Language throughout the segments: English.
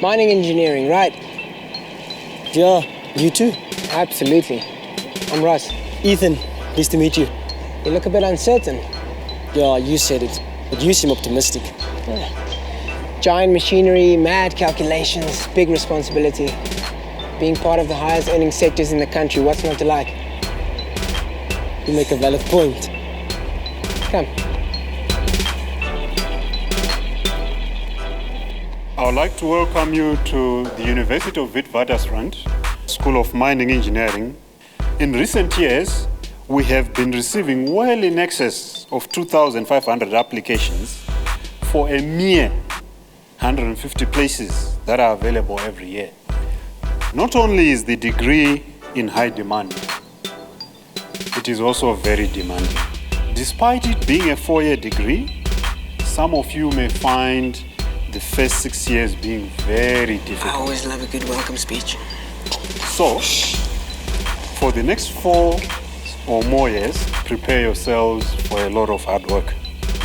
Mining engineering, right? Yeah, you too. Absolutely. I'm Russ. Ethan, pleased to meet you. You look a bit uncertain. Yeah, you said it, but you seem optimistic. Giant machinery, mad calculations, big responsibility. Being part of the highest earning sectors in the country, what's not to like? You make a valid point. Come. I would like to welcome you to the University of Witwatersrand, School of Mining Engineering. In recent years, we have been receiving well in excess of 2,500 applications for a mere 150 places that are available every year. Not only is the degree in high demand, it is also very demanding. Despite it being a 4-year degree, some of you may find the first 6 years being very difficult. I always love a good welcome speech. So, for the next 4 or more years, prepare yourselves for a lot of hard work.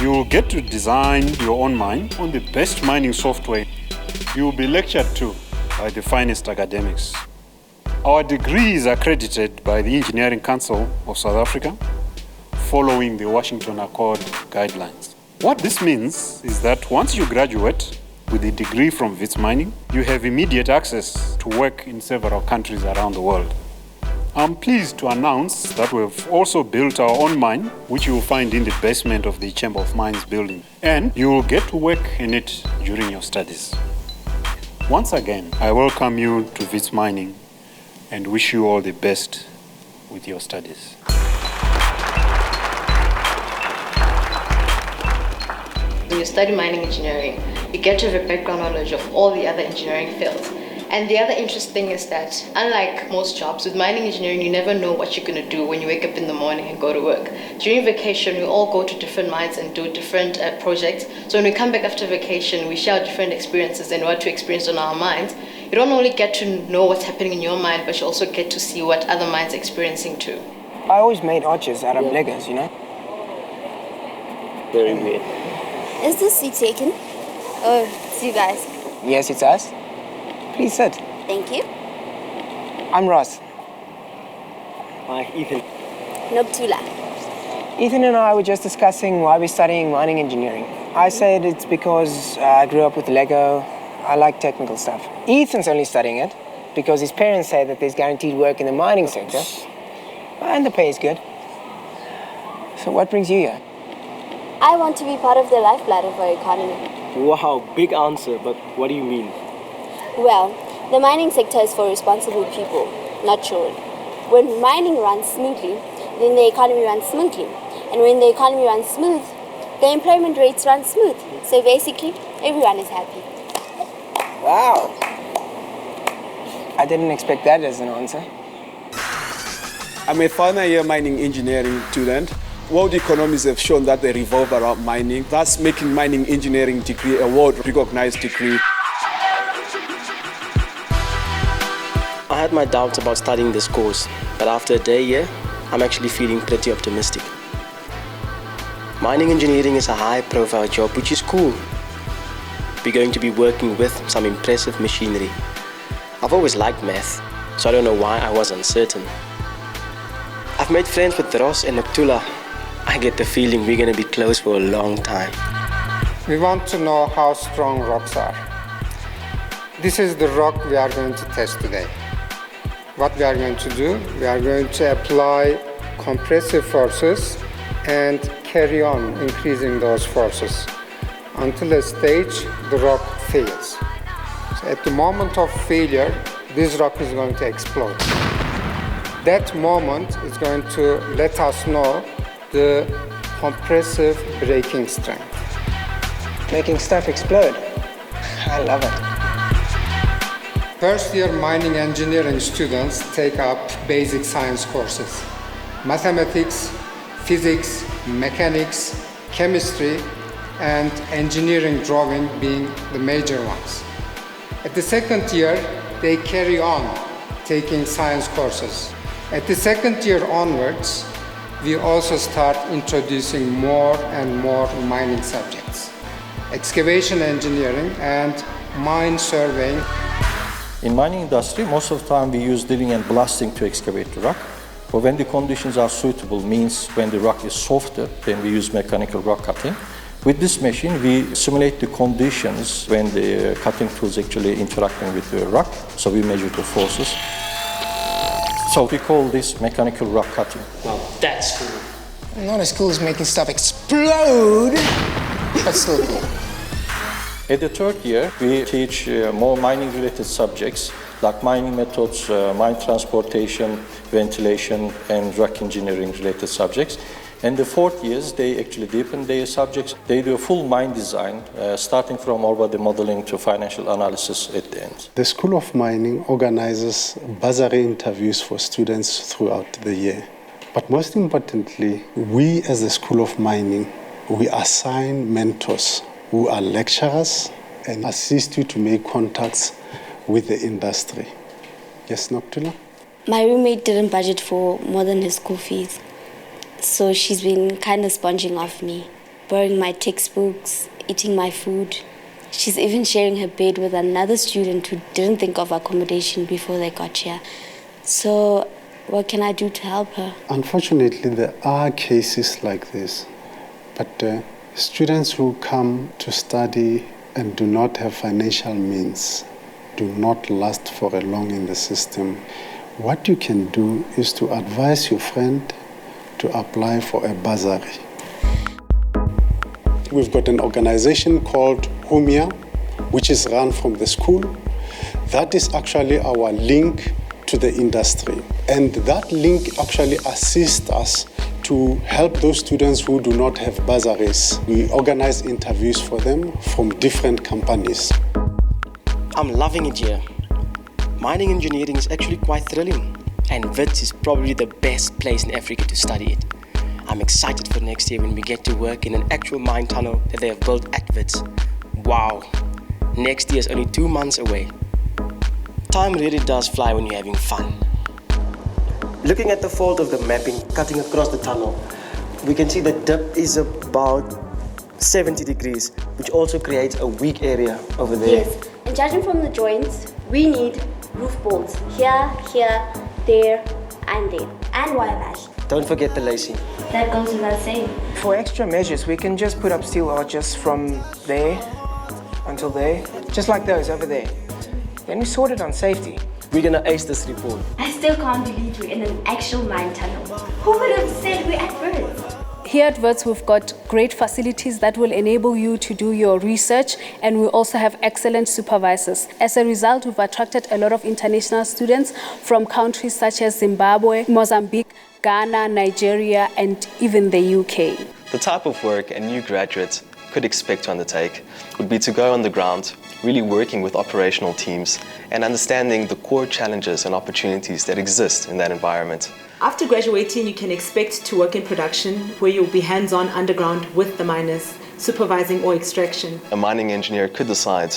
You will get to design your own mine on the best mining software. You will be lectured to by the finest academics. Our degree is accredited by the Engineering Council of South Africa, following the Washington Accord guidelines. What this means is that once you graduate with a degree from WITS mining, you have immediate access to work in several countries around the world. I'm pleased to announce that we've also built our own mine, which you will find in the basement of the Chamber of Mines building, and you will get to work in it during your studies. Once again, I welcome you to WITS mining and wish you all the best with your studies. When you study mining engineering, you get to have a background knowledge of all the other engineering fields. And the other interesting thing is that, unlike most jobs, with mining engineering, you never know what you're going to do when you wake up in the morning and go to work. During vacation, we all go to different mines and do different projects. So when we come back after vacation, we share different experiences and what we experienced on our mines. You don't only get to know what's happening in your mine, but you also get to see what other mines are experiencing too. I always made arches out of Legos, you know? Very weird. Is this seat taken? Oh, it's you guys. Yes, it's us. Please sit. Thank you. I'm Ross. Hi, Ethan. Nobtula. Ethan and I were just discussing why we're studying mining engineering. I said it's because I grew up with Lego. I like technical stuff. Ethan's only studying it because his parents say that there's guaranteed work in the mining sector. And the pay is good. So what brings you here? I want to be part of the lifeblood of our economy. Wow, big answer, but what do you mean? Well, the mining sector is for responsible people, not children. When mining runs smoothly, then the economy runs smoothly. And when the economy runs smooth, the employment rates run smooth. So basically, everyone is happy. Wow. I didn't expect that as an answer. I'm a final year mining engineering student. World economies have shown that they revolve around mining, thus making mining engineering degree a world-recognized degree. I had my doubts about studying this course, but after a day here, I'm actually feeling pretty optimistic. Mining engineering is a high-profile job, which is cool. We're going to be working with some impressive machinery. I've always liked math, so I don't know why I was uncertain. I've made friends with Ross and Noctula. I get the feeling we're going to be close for a long time. We want to know how strong rocks are. This is the rock we are going to test today. What we are going to do, we are going to apply compressive forces and carry on increasing those forces until a stage the rock fails. So at the moment of failure, this rock is going to explode. That moment is going to let us know the compressive breaking strength. Making stuff explode. I love it. First-year mining engineering students take up basic science courses. Mathematics, physics, mechanics, chemistry, and engineering drawing being the major ones. At the second year, they carry on taking science courses. At the second year onwards, we also start introducing more and more mining subjects. Excavation engineering and mine surveying. In mining industry, most of the time we use drilling and blasting to excavate the rock. But when the conditions are suitable, means when the rock is softer, then we use mechanical rock cutting. With this machine, we simulate the conditions when the cutting tool is actually interacting with the rock, so we measure the forces. So we call this mechanical rock cutting. Wow, that's cool. Not as cool as making stuff explode, but still cool. At the third year, we teach more mining-related subjects like mining methods, mine transportation, ventilation, and rock engineering-related subjects. And the fourth years, they actually deepen their subjects. They do a full mine design, starting from ore body modeling to financial analysis at the end. The School of Mining organizes bursary interviews for students throughout the year. But most importantly, we as the School of Mining, we assign mentors who are lecturers and assist you to make contacts with the industry. Yes, Noctula? My roommate didn't budget for more than his school fees. So she's been kind of sponging off me, borrowing my textbooks, eating my food. She's even sharing her bed with another student who didn't think of accommodation before they got here. So what can I do to help her? Unfortunately, there are cases like this, but students who come to study and do not have financial means do not last for a long in the system. What you can do is to advise your friend to apply for a bursary. We've got an organization called UMIA, which is run from the school. That is actually our link to the industry. And that link actually assists us to help those students who do not have bursaries. We organize interviews for them from different companies. I'm loving it here. Mining engineering is actually quite thrilling, and WITS is probably the best place in Africa to study it. I'm excited for next year when we get to work in an actual mine tunnel that they have built at WITS. Wow, next year is only 2 months away. Time really does fly when you're having fun. Looking at the fault of the mapping cutting across the tunnel, we can see the dip is about 70 degrees, which also creates a weak area over there. Yes, and judging from the joints, we need roof bolts here, here, there, and there, and wire mesh. Don't forget the lacing. That goes without saying. For extra measures, we can just put up steel arches from there until there, just like those over there. Then we sort it on safety. We're gonna ace this report. I still can't believe we're in an actual mine tunnel. Who would have said we're at WITS? Here at WITS, we've got great facilities that will enable you to do your research, and we also have excellent supervisors. As a result, we've attracted a lot of international students from countries such as Zimbabwe, Mozambique, Ghana, Nigeria, and even the UK. The type of work a new graduate could expect to undertake would be to go on the ground, really working with operational teams and understanding the core challenges and opportunities that exist in that environment. After graduating, you can expect to work in production where you'll be hands-on underground with the miners, supervising ore extraction. A mining engineer could decide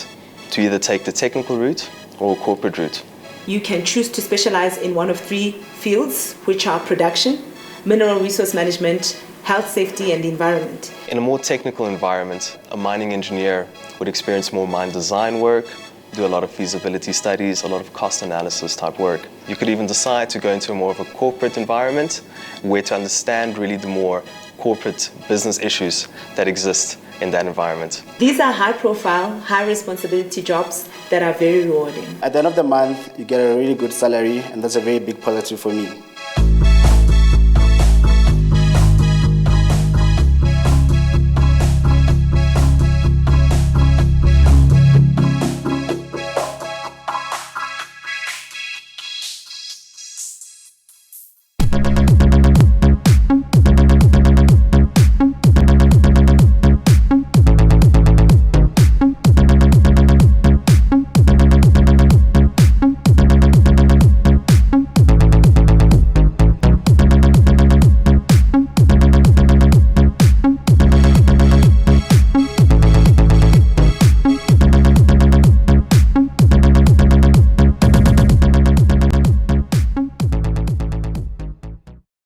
to either take the technical route or a corporate route. You can choose to specialize in one of 3 fields, which are production, mineral resource management, health, safety, and the environment. In a more technical environment, a mining engineer would experience more mine design work, do a lot of feasibility studies, a lot of cost analysis type work. You could even decide to go into more of a corporate environment where to understand really the more corporate business issues that exist in that environment. These are high-profile, high-responsibility jobs that are very rewarding. At the end of the month, you get a really good salary, and that's a very big positive for me.